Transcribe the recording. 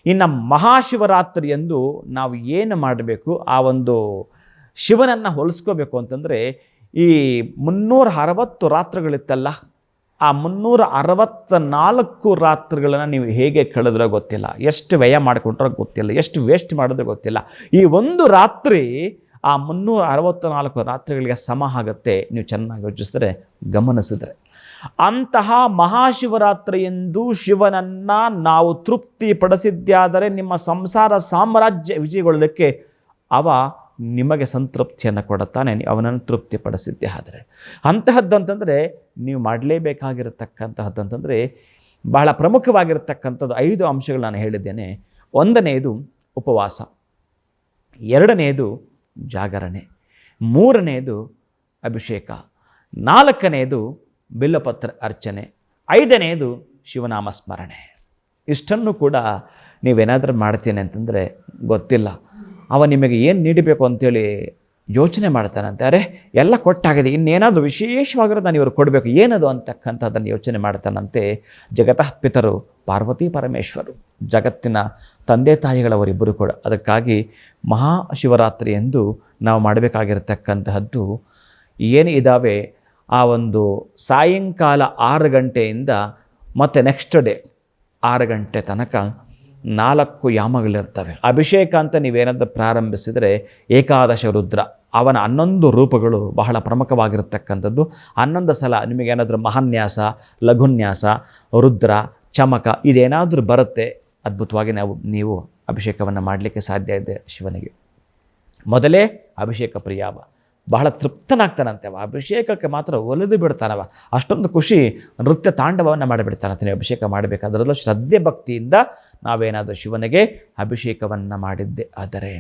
ಇನ್ನು ಮಹಾಶಿವರಾತ್ರಿಯಂದು ನಾವು ಏನು ಮಾಡಬೇಕು, ಆ ಒಂದು ಶಿವನನ್ನು ಹೋಲಿಸ್ಕೋಬೇಕು ಅಂತಂದರೆ, ಈ 360 ರಾತ್ರಿಗಳಿತ್ತಲ್ಲ, ಆ 364 ರಾತ್ರಿಗಳನ್ನು ನೀವು ಹೇಗೆ ಕಳೆದ್ರೋ ಗೊತ್ತಿಲ್ಲ, ಎಷ್ಟು ವ್ಯಯ ಮಾಡಿಕೊಂಡ್ರೋ ಗೊತ್ತಿಲ್ಲ, ಎಷ್ಟು ವೇಸ್ಟ್ ಮಾಡಿದ್ರೆ ಗೊತ್ತಿಲ್ಲ. ಈ ಒಂದು ರಾತ್ರಿ ಆ 364 ರಾತ್ರಿಗಳಿಗೆ ಸಮ ಆಗುತ್ತೆ, ನೀವು ಚೆನ್ನಾಗಿ ಯೋಚಿಸಿದ್ರೆ, ಗಮನಿಸಿದ್ರೆ. ಅಂತಹ ಮಹಾಶಿವರಾತ್ರಿಯೆಂದು ಶಿವನನ್ನು ನಾವು ತೃಪ್ತಿಪಡಿಸಿದ್ದಾದರೆ ನಿಮ್ಮ ಸಂಸಾರ ಸಾಮ್ರಾಜ್ಯ ವಿಜಯಗೊಳ್ಳಲಿಕ್ಕೆ ಅವ ನಿಮಗೆ ಸಂತೃಪ್ತಿಯನ್ನು ಕೊಡುತ್ತಾನೆ, ಅವನನ್ನು ತೃಪ್ತಿಪಡಿಸಿದ್ದೇ ಆದರೆ. ಅಂತಹದ್ದು ಅಂತಂದರೆ ನೀವು ಮಾಡಲೇಬೇಕಾಗಿರತಕ್ಕಂತಹದ್ದು ಅಂತಂದರೆ ಬಹಳ ಪ್ರಮುಖವಾಗಿರತಕ್ಕಂಥದ್ದು 5 ಅಂಶಗಳು ನಾನು ಹೇಳಿದ್ದೇನೆ. 1ನೇದು ಉಪವಾಸ, 2ನೇದು ಜಾಗರಣೆ, 3ನೇದು ಅಭಿಷೇಕ, 4ನೇದು ಬಿಲ್ಲಪತ್ರ ಅರ್ಚನೆ, 5ನೇದು ಶಿವನಾಮ ಸ್ಮರಣೆ. ಇಷ್ಟನ್ನು ಕೂಡ ನೀವೇನಾದರೂ ಮಾಡ್ತೀನಿ ಅಂತಂದರೆ ಗೊತ್ತಿಲ್ಲ, ಅವ ನಿಮಗೆ ಏನು ನೀಡಬೇಕು ಅಂತೇಳಿ ಯೋಚನೆ ಮಾಡ್ತಾನಂತೆ. ಅರೆ ಎಲ್ಲ ಕೊಟ್ಟಾಗಿದೆ, ಇನ್ನೇನಾದರೂ ವಿಶೇಷವಾಗಿರೋದು ನಾನು ಇವರು ಕೊಡಬೇಕು, ಏನದು ಅಂತಕ್ಕಂಥದ್ದನ್ನು ಯೋಚನೆ ಮಾಡ್ತಾನಂತೆ. ಜಗತಃ ಪಿತರು ಪಾರ್ವತಿ ಪರಮೇಶ್ವರು, ಜಗತ್ತಿನ ತಂದೆ ತಾಯಿಗಳವರಿಬ್ಬರು ಕೂಡ. ಅದಕ್ಕಾಗಿ ಮಹಾಶಿವರಾತ್ರಿ ಎಂದು ನಾವು ಮಾಡಬೇಕಾಗಿರತಕ್ಕಂತಹದ್ದು ಏನು ಇದ್ದಾವೆ, ಆ ಒಂದು ಸಾಯಂಕಾಲ 6 ಗಂಟೆಯಿಂದ ಮತ್ತು ನೆಕ್ಸ್ಟ್ ಡೇ 6 ಗಂಟೆ ತನಕ 4 ಯಾಮಗಳಿರ್ತವೆ. ಅಭಿಷೇಕ ಅಂತ ನೀವೇನಾದರೂ ಪ್ರಾರಂಭಿಸಿದರೆ ಏಕಾದಶ ರುದ್ರ, ಅವನ 11 ರೂಪಗಳು ಬಹಳ ಪ್ರಮುಖವಾಗಿರತಕ್ಕಂಥದ್ದು. 11 ಸಲ ನಿಮಗೇನಾದರೂ ಮಹಾನ್ಯಾಸ, ಲಘುನ್ಯಾಸ, ರುದ್ರ, ಚಮಕ ಇದೇನಾದರೂ ಬರುತ್ತೆ, ಅದ್ಭುತವಾಗಿ ನೀವು ಅಭಿಷೇಕವನ್ನು ಮಾಡಲಿಕ್ಕೆ ಸಾಧ್ಯ ಇದೆ ಶಿವನಿಗೆ. ಮೊದಲೇ ಅಭಿಷೇಕ ಪ್ರಿಯಾವ, ಬಹಳ ತೃಪ್ತನಾಗ್ತಾನಂತೆ ಅವ, ಅಭಿಷೇಕಕ್ಕೆ ಮಾತ್ರ ಒಲಿದು ಬಿಡ್ತಾನವ, ಅಷ್ಟೊಂದು ಖುಷಿ, ನೃತ್ಯ ತಾಂಡವವನ್ನು ಮಾಡಿಬಿಡ್ತಾನಂತೆ ನೀವು ಅಭಿಷೇಕ ಮಾಡಬೇಕಾದ್ರಲ್ಲೂ ಶ್ರದ್ಧೆ ಭಕ್ತಿಯಿಂದ ನಾವೇನಾದರೂ ಶಿವನಿಗೆ ಅಭಿಷೇಕವನ್ನು ಮಾಡಿದ್ದೆ ಆದರೆ.